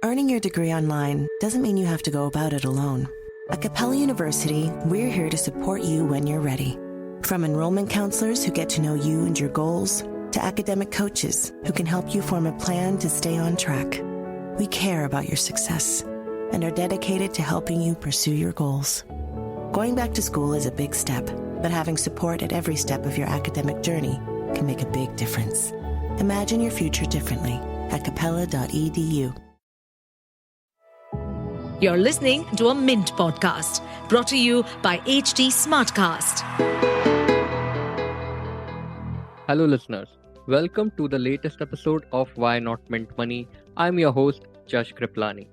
Earning your degree online doesn't mean you have to go about it alone. At Capella University, we're here to support you when you're ready. From enrollment counselors who get to know you and your goals, to academic coaches who can help you form a plan to stay on track. We care about your success and are dedicated to helping you pursue your goals. Going back to school is a big step, but having support at every step of your academic journey can make a big difference. Imagine your future differently at capella.edu. You're listening to a Mint podcast brought to you by HT Smartcast. Hello listeners, welcome to the latest episode of Why Not Mint Money. I'm your host, Jash Kriplani.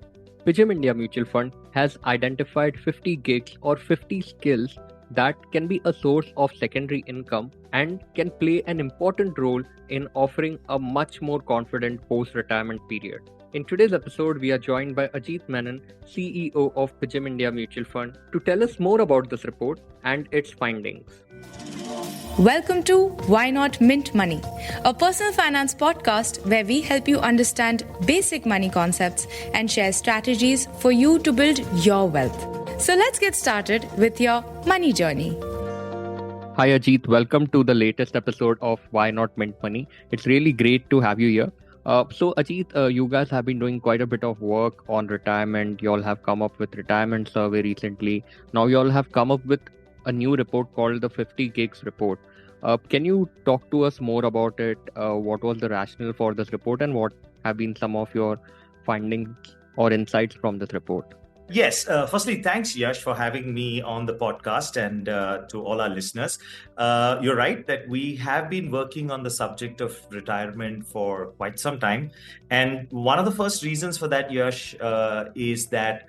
PGIM India Mutual Fund has identified 50 gigs or 50 skills that can be a source of secondary income and can play an important role in offering a much more confident post-retirement period. In today's episode, we are joined by Ajit Menon, CEO of PGIM India Mutual Fund, to tell us more about this report and its findings. Welcome to Why Not Mint Money, a personal finance podcast where we help you understand basic money concepts and share strategies for you to build your wealth. So let's get started with your money journey. Hi Ajit, welcome to the latest episode of Why Not Mint Money. It's really great to have you here. So Ajit, you guys have been doing quite a bit of work on retirement. You all have come up with retirement survey recently. Now you all have come up with a new report called the 50 Gigs report. Can you talk to us more about it? What was the rationale for this report and what have been some of your findings or insights from this report? Yes. Firstly, thanks, Yash, for having me on the podcast and to all our listeners. You're right that we have been working on the subject of retirement for quite some time. And one of the first reasons for that, Yash, is that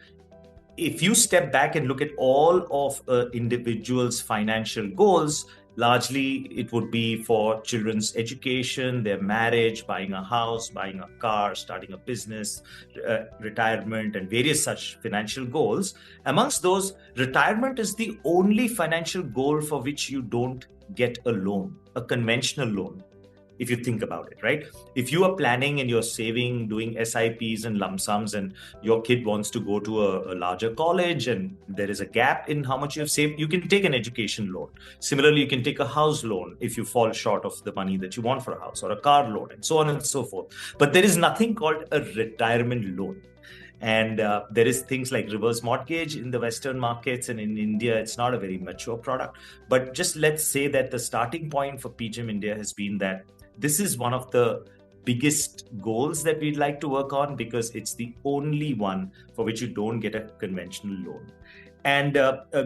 if you step back and look at all of individuals' financial goals, largely it would be for children's education, their marriage, buying a house, buying a car, starting a business, retirement, and various such financial goals. Amongst those, retirement is the only financial goal for which you don't get a loan, a conventional loan. If you think about it, right? If you are planning and you're saving, doing SIPs and lump sums, and your kid wants to go to a larger college and there is a gap in how much you have saved, you can take an education loan. Similarly, you can take a house loan if you fall short of the money that you want for a house, or a car loan, and so on and so forth. But there is nothing called a retirement loan. And there is things like reverse mortgage in the Western markets, and in India, it's not a very mature product. But just let's say that the starting point for PGIM India has been that this is one of the biggest goals that we'd like to work on because it's the only one for which you don't get a conventional loan. And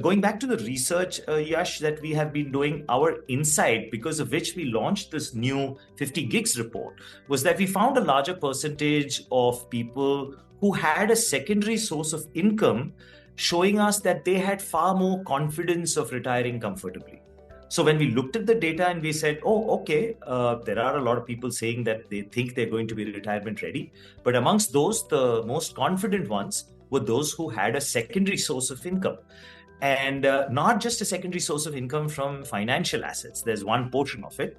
going back to the research, Yash, that we have been doing, our insight, because of which we launched this new 50 Gigs report, was that we found a larger percentage of people who had a secondary source of income, showing us that they had far more confidence of retiring comfortably. So when we looked at the data and we said, oh, okay, there are a lot of people saying that they think they're going to be retirement ready. But amongst those, the most confident ones were those who had a secondary source of income. And not just a secondary source of income from financial assets. There's one portion of it.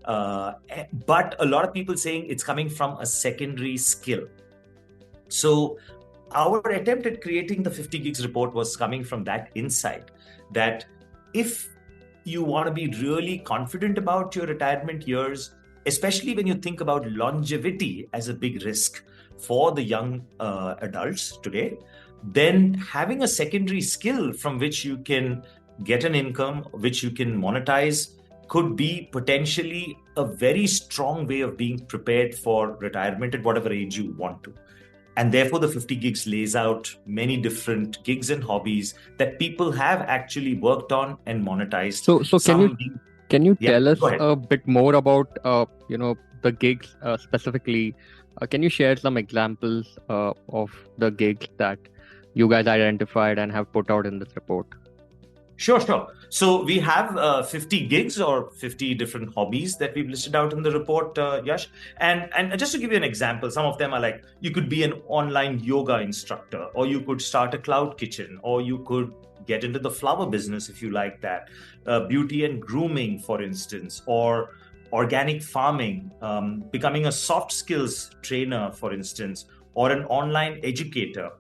But a lot of people saying it's coming from a secondary skill. So our attempt at creating the 50 Gigs report was coming from that insight that if you want to be really confident about your retirement years, especially when you think about longevity as a big risk for the young adults today, then having a secondary skill from which you can get an income, which you can monetize, could be potentially a very strong way of being prepared for retirement at whatever age you want to. And therefore, the 50 Gigs lays out many different gigs and hobbies that people have actually worked on and monetized. So can you tell us a bit more about the gigs specifically? Can you share some examples of the gigs that you guys identified and have put out in this report? Sure. So we have 50 gigs or 50 different hobbies that we've listed out in the report, Yash. And just to give you an example, some of them are like, you could be an online yoga instructor, or you could start a cloud kitchen, or you could get into the flower business if you like that, beauty and grooming, for instance, or organic farming, becoming a soft skills trainer, for instance, or an online educator,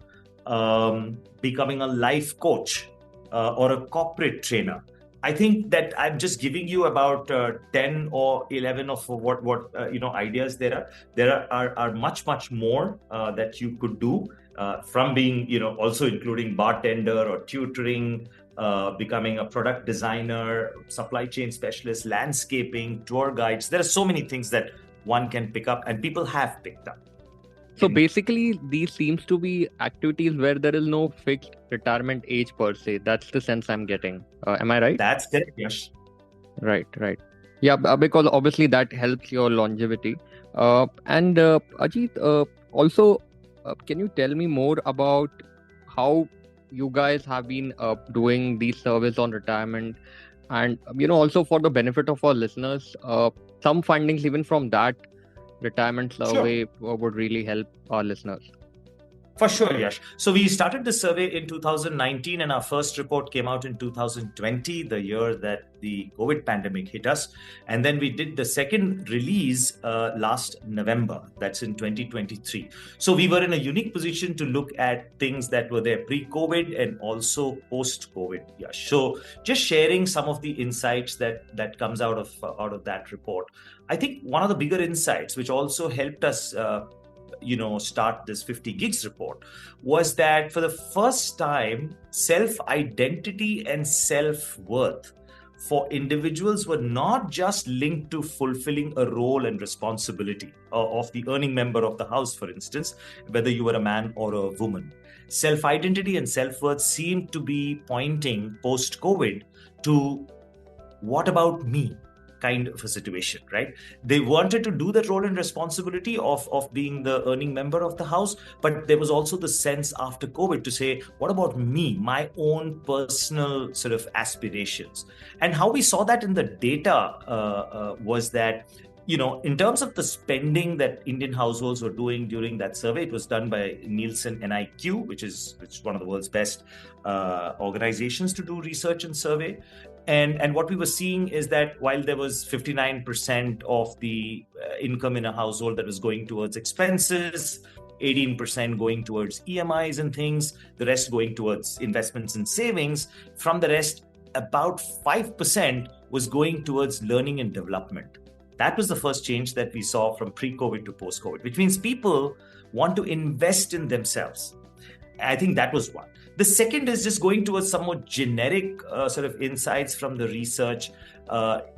becoming a life coach, or a corporate trainer. I think that I'm just giving you about 10 or 11 of what ideas there are. There are much more that you could do, from being, also including bartender or tutoring, becoming a product designer, supply chain specialist, landscaping, tour guides. There are so many things that one can pick up, and people have picked up. So basically, these seems to be activities where there is no fixed retirement age per se. That's the sense I'm getting. Am I right? That's correct, Yash. Right. Yeah, because obviously that helps your longevity. And Ajit, also, can you tell me more about how you guys have been doing these surveys on retirement? And, also for the benefit of our listeners, some findings even from that retirement survey would really help our listeners. For sure, Yash. So we started the survey in 2019, and our first report came out in 2020, the year that the COVID pandemic hit us. And then we did the second release last November. That's in 2023. So we were in a unique position to look at things that were there pre-COVID and also post-COVID, Yash. So just sharing some of the insights that comes out of that report. I think one of the bigger insights, which also helped us start this 50 gigs report, was that for the first time, self-identity and self-worth for individuals were not just linked to fulfilling a role and responsibility of the earning member of the house, for instance, whether you were a man or a woman. Self-identity and self-worth seemed to be pointing post-COVID to what about me? Kind of a situation, right? They wanted to do that role and responsibility of being the earning member of the house, but there was also the sense after COVID to say, what about me, my own personal sort of aspirations? And how we saw that in the data was that, in terms of the spending that Indian households were doing during that survey, it was done by Nielsen NIQ, which is one of the world's best organizations to do research and survey. And what we were seeing is that while there was 59% of the income in a household that was going towards expenses, 18% going towards EMIs and things, the rest going towards investments and savings, from the rest, about 5% was going towards learning and development. That was the first change that we saw from pre-COVID to post-COVID, which means people want to invest in themselves. I think that was one. The second is just going towards some more generic sort of insights from the research.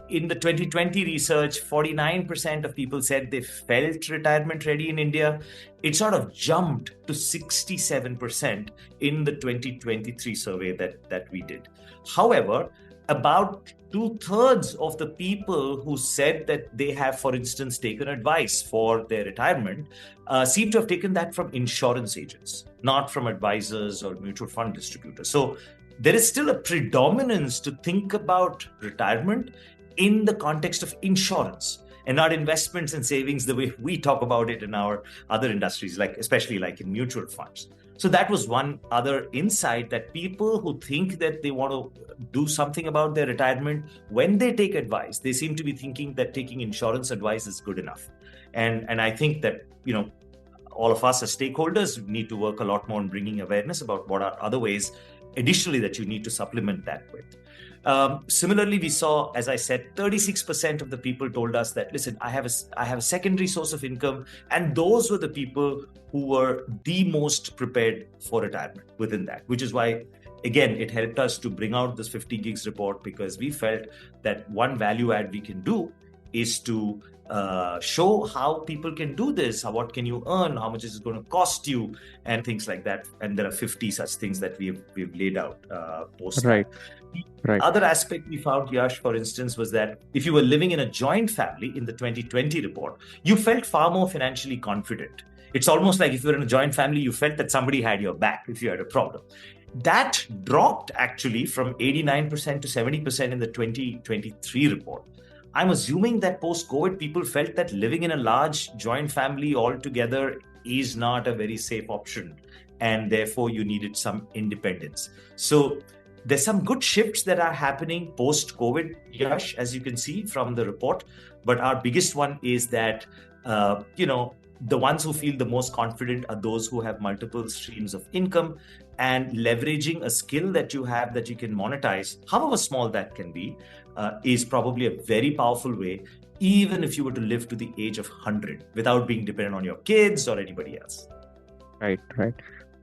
In the 2020 research, 49% of people said they felt retirement ready in India. It sort of jumped to 67% in the 2023 survey that we did. However, about 2/3 of the people who said that they have, for instance, taken advice for their retirement seem to have taken that from insurance agents, not from advisors or mutual fund distributors. So there is still a predominance to think about retirement in the context of insurance and not investments and savings the way we talk about it in our other industries, especially in mutual funds. So that was one other insight, that people who think that they want to do something about their retirement, when they take advice, they seem to be thinking that taking insurance advice is good enough. And I think that, all of us as stakeholders need to work a lot more on bringing awareness about what are other ways additionally that you need to supplement that with. Similarly, we saw, as I said, 36% of the people told us that, listen, I have a secondary source of income. And those were the people who were the most prepared for retirement within that, which is why, again, it helped us to bring out this 50 gigs report, because we felt that one value add we can do is to show how people can do this, what can you earn, how much is it going to cost you, and things like that. And there are 50 such things that we've laid out post. Right. Other aspect we found, Yash, for instance, was that if you were living in a joint family in the 2020 report, you felt far more financially confident. It's almost like if you were in a joint family, you felt that somebody had your back if you had a problem. That dropped actually from 89% to 70% in the 2023 report. I'm assuming that post-COVID, people felt that living in a large joint family altogether is not a very safe option, and therefore you needed some independence. So there's some good shifts that are happening post-COVID, Yash, as you can see from the report. But our biggest one is that, the ones who feel the most confident are those who have multiple streams of income, and leveraging a skill that you have that you can monetize, however small that can be, is probably a very powerful way, even if you were to live to the age of 100 without being dependent on your kids or anybody else. Right.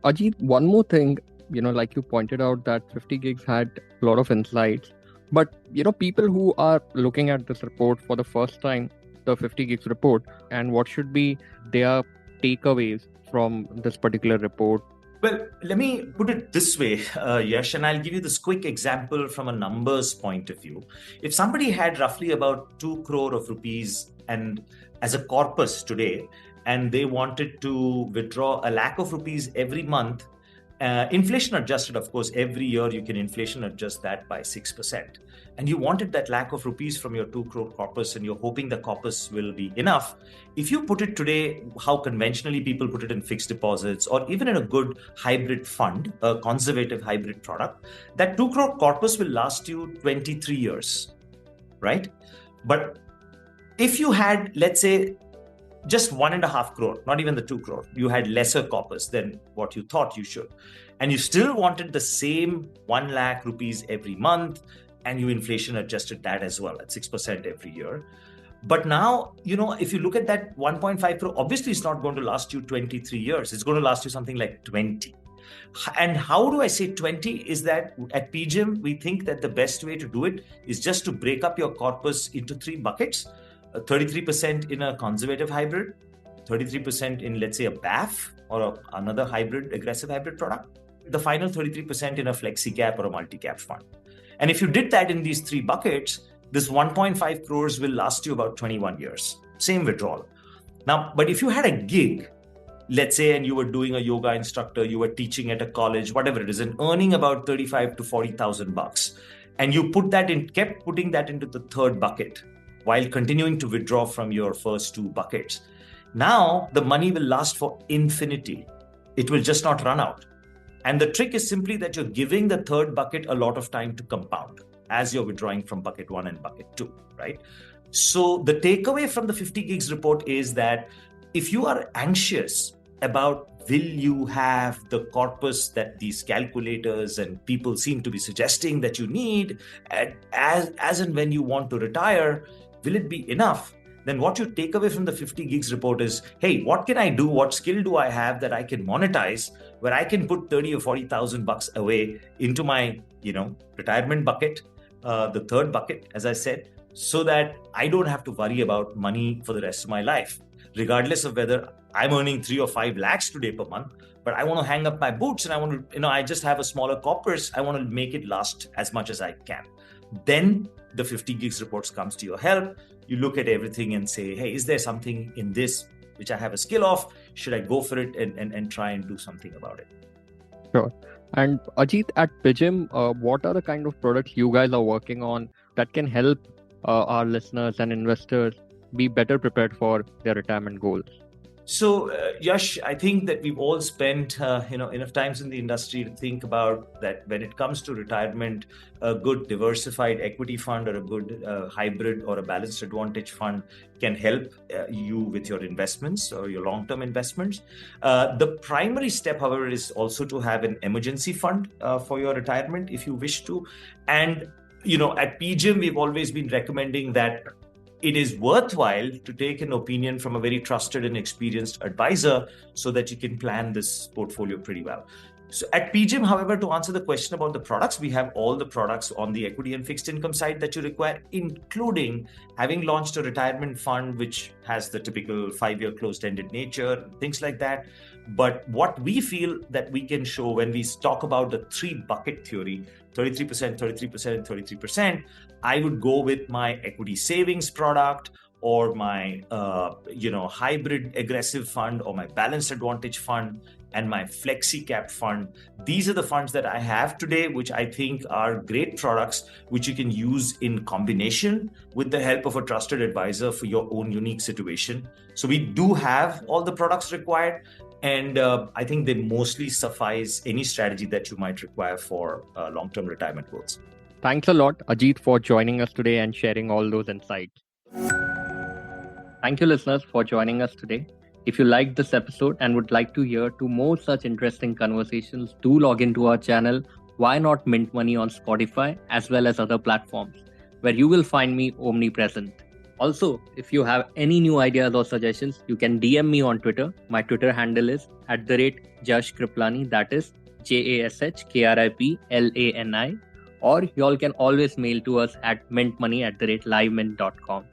Ajit, one more thing, like you pointed out that 50 gigs had a lot of insights, but, people who are looking at this report for the first time, the 50 gigs report, and what should be their takeaways from this particular report? Well, let me put it this way, Yash, and I'll give you this quick example from a numbers point of view. If somebody had roughly about 2 crore of rupees and as a corpus today, and they wanted to withdraw a lakh of rupees every month, inflation adjusted, of course, every year you can inflation adjust that by 6%. And you wanted that lakh of rupees from your 2 crore corpus, and you're hoping the corpus will be enough. If you put it today, how conventionally people put it in fixed deposits or even in a good hybrid fund, a conservative hybrid product, that 2 crore corpus will last you 23 years, right? But if you had, let's say, just 1.5 crore, not even the 2 crore, you had lesser corpus than what you thought you should, and you still wanted the same 1 lakh rupees every month, and you inflation adjusted that as well at 6% every year. But now, if you look at that 1.5 crore, obviously it's not going to last you 23 years. It's going to last you something like 20. And how do I say 20 is that at PGIM, we think that the best way to do it is just to break up your corpus into 3 buckets. 33% in a conservative hybrid, 33% in, let's say, a BAF or another hybrid, aggressive hybrid product, the final 33% in a flexi cap or a multi-cap fund. And if you did that in these 3 buckets, this 1.5 crores will last you about 21 years. Same withdrawal. Now, but if you had a gig, let's say, and you were doing a yoga instructor, you were teaching at a college, whatever it is, and earning about 35 to 40,000 bucks, and you kept putting that into the 3rd bucket, while continuing to withdraw from your first 2 buckets. Now, the money will last for infinity. It will just not run out. And the trick is simply that you're giving the 3rd bucket a lot of time to compound as you're withdrawing from bucket 1 and bucket 2, right? So the takeaway from the 50 gigs report is that if you are anxious about will you have the corpus that these calculators and people seem to be suggesting that you need as and when you want to retire, will it be enough? Then what you take away from the 50 gigs report is, hey, what can I do? What skill do I have that I can monetize, where I can put 30 or 40,000 bucks away into my, retirement bucket, the 3rd bucket, as I said, so that I don't have to worry about money for the rest of my life, regardless of whether I'm earning 3 or 5 lakhs today per month, but I want to hang up my boots and I want to, I just have a smaller corpus. I want to make it last as much as I can. Then the 50 gigs reports comes to your help. You look at everything and say, hey, is there something in this which I have a skill of? Should I go for it and try and do something about it? Sure. And Ajit, at PGIM, what are the kind of products you guys are working on that can help our listeners and investors be better prepared for their retirement goals? So, Yash, I think that we've all spent enough times in the industry to think about that when it comes to retirement, a good diversified equity fund or a good hybrid or a balanced advantage fund can help you with your investments or your long-term investments. The primary step, however, is also to have an emergency fund for your retirement if you wish to. And, at PGIM, we've always been recommending that it is worthwhile to take an opinion from a very trusted and experienced advisor so that you can plan this portfolio pretty well. So at PGIM, however, to answer the question about the products, we have all the products on the equity and fixed income side that you require, including having launched a retirement fund, which has the typical 5-year closed-ended nature, things like that. But what we feel that we can show when we talk about the 3-bucket theory, 33%, 33%, and 33%, I would go with my equity savings product or my hybrid aggressive fund or my balanced advantage fund and my flexi cap fund. These are the funds that I have today, which I think are great products, which you can use in combination with the help of a trusted advisor for your own unique situation. So we do have all the products required. And I think they mostly suffice any strategy that you might require for long-term retirement goals. Thanks a lot, Ajit, for joining us today and sharing all those insights. Thank you, listeners, for joining us today. If you liked this episode and would like to hear two more such interesting conversations, do log into our channel, Why Not Mint Money on Spotify, as well as other platforms, where you will find me omnipresent. Also, if you have any new ideas or suggestions, you can DM me on Twitter. My Twitter handle is @Jash Kriplani, that is JASHKRIPLANI, or y'all can always mail to us at mintmoney@livemint.com.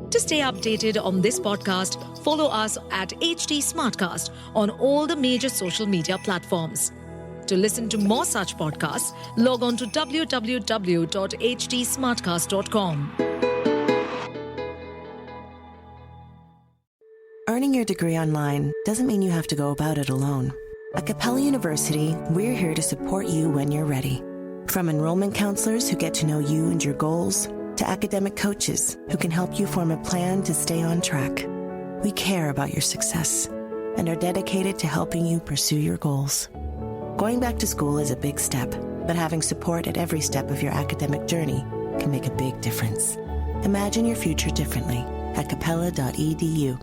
To stay updated on this podcast, follow us at HT Smartcast on all the major social media platforms. To listen to more such podcasts, log on to www.htsmartcast.com. Earning your degree online doesn't mean you have to go about it alone. At Capella University, we're here to support you when you're ready. From enrollment counselors who get to know you and your goals, to academic coaches who can help you form a plan to stay on track. We care about your success and are dedicated to helping you pursue your goals. Going back to school is a big step, but having support at every step of your academic journey can make a big difference. Imagine your future differently at capella.edu.